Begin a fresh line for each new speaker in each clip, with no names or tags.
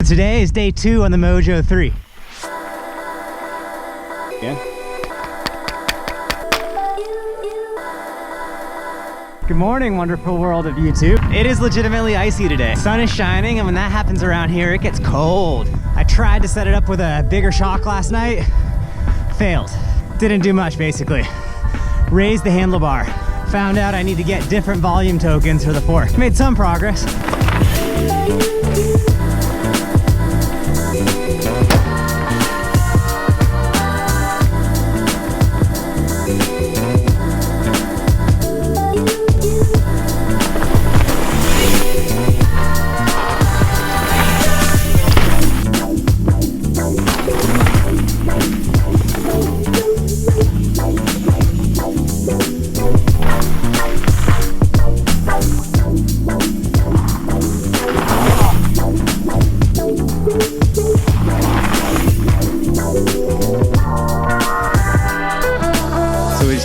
today is day 2 on the Mojo 3.
Yeah.
Good morning, wonderful world of YouTube. It is legitimately icy today. Sun is shining, and when that happens around here, it gets cold. I tried to set it up with a bigger shock last night. Failed. Didn't do much, basically. Raised the handlebar. Found out I need to get different volume tokens for the fork. Made some progress.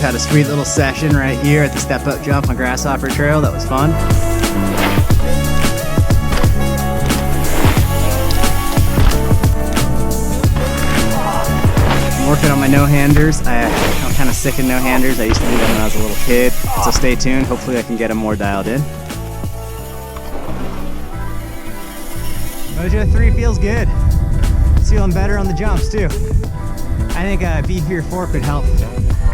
Had a sweet little session right here at the step up jump on Grasshopper Trail. That was fun. I'm working on my no-handers. I'm kind of sick of no-handers. I used to do them when I was a little kid. So stay tuned. Hopefully I can get them more dialed in. Mojo 3 feels good. It's feeling better on the jumps too. I think a beefier fork would help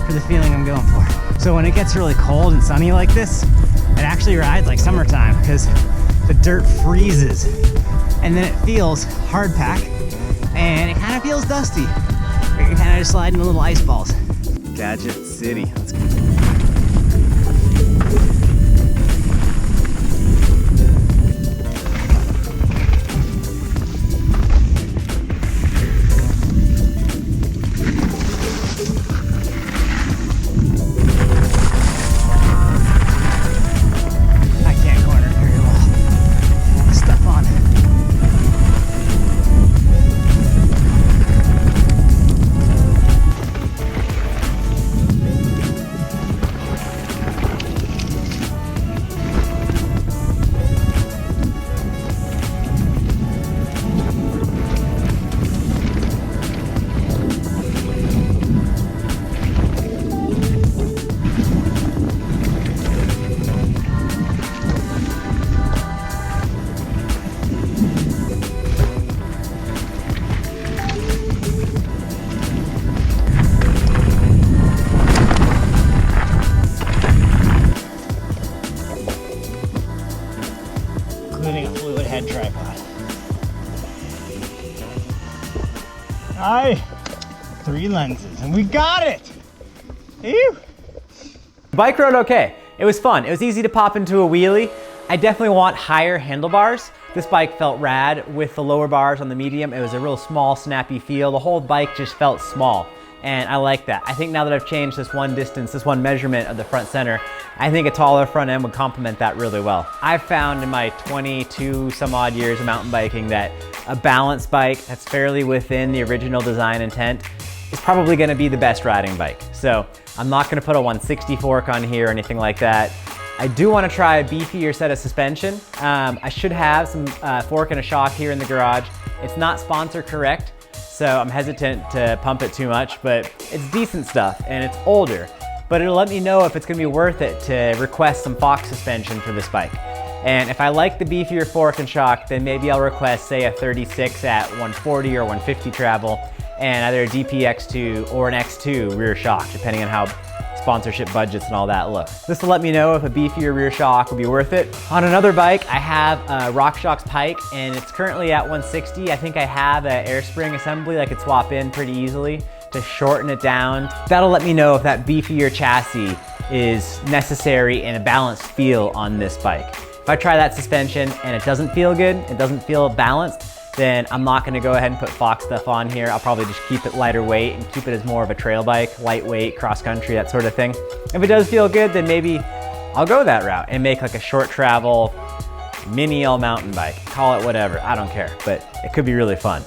for the feeling I'm going for. So when it gets really cold and sunny like this, it actually rides like summertime because the dirt freezes and then it feels hard pack and it kind of feels dusty. You're kind of just sliding the little ice balls. Gadget City. Let's go. Including a fluid head tripod. Aye, 3 lenses, and we got it! Ew.
Bike rode okay. It was fun. It was easy to pop into a wheelie. I definitely want higher handlebars. This bike felt rad with the lower bars on the medium. It was a real small, snappy feel. The whole bike just felt small, and I like that. I think now that I've changed this one distance, this one measurement of the front center, I think a taller front end would complement that really well. I've found in my 22 some odd years of mountain biking that a balanced bike that's fairly within the original design intent is probably gonna be the best riding bike. So I'm not gonna put a 160 fork on here or anything like that. I do wanna try a beefier set of suspension. I should have some fork and a shock here in the garage. It's not sponsor correct, so I'm hesitant to pump it too much, but it's decent stuff and it's older. But it'll let me know if it's gonna be worth it to request some Fox suspension for this bike. And if I like the beefier fork and shock, then maybe I'll request, say, a 36 at 140 or 150 travel, and either a DPX2 or an X2 rear shock, depending on how sponsorship budgets and all that look. This will let me know if a beefier rear shock will be worth it. On another bike, I have a RockShox Pike, and it's currently at 160. I think I have an air spring assembly I could swap in pretty easily to shorten it down. That'll let me know if that beefier chassis is necessary and a balanced feel on this bike. If I try that suspension and it doesn't feel good, it doesn't feel balanced, then I'm not gonna go ahead and put Fox stuff on here. I'll probably just keep it lighter weight and keep it as more of a trail bike, lightweight, cross country, that sort of thing. If it does feel good, then maybe I'll go that route and make like a short travel mini all mountain bike. Call it whatever, I don't care, but it could be really fun.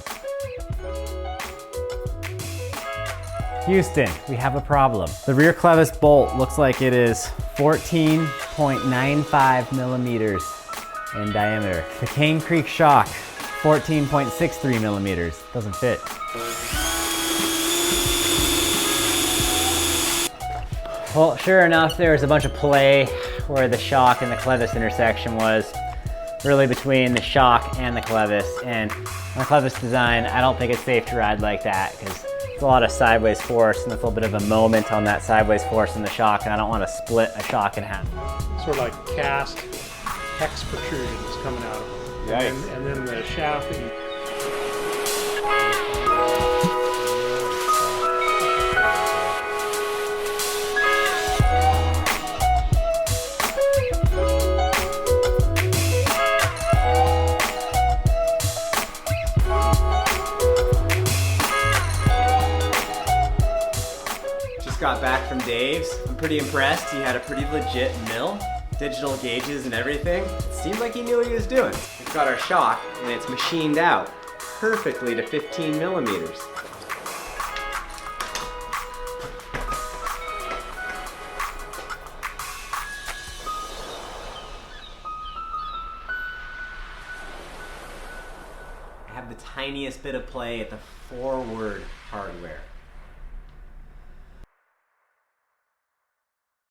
Houston, we have a problem. The rear clevis bolt looks like it is 14.95 millimeters in diameter. The Cane Creek shock 14.63 millimeters. Doesn't fit. Well, sure enough, there was a bunch of play where the shock and the clevis intersection was, really between the shock and the clevis. And on the clevis design, I don't think it's safe to ride like that because there's a lot of sideways force and there's a little bit of a moment on that sideways force in the shock, and I don't want to split a shock in half.
Sort of like cast hex protrusions coming out of them.
Yikes.
And then the shaft that you
Got back from Dave's. I'm pretty impressed. He had a pretty legit mill, digital gauges and everything. It seemed like he knew what he was doing. We've got our shock and it's machined out perfectly to 15 millimeters. I have the tiniest bit of play at the forward hardware.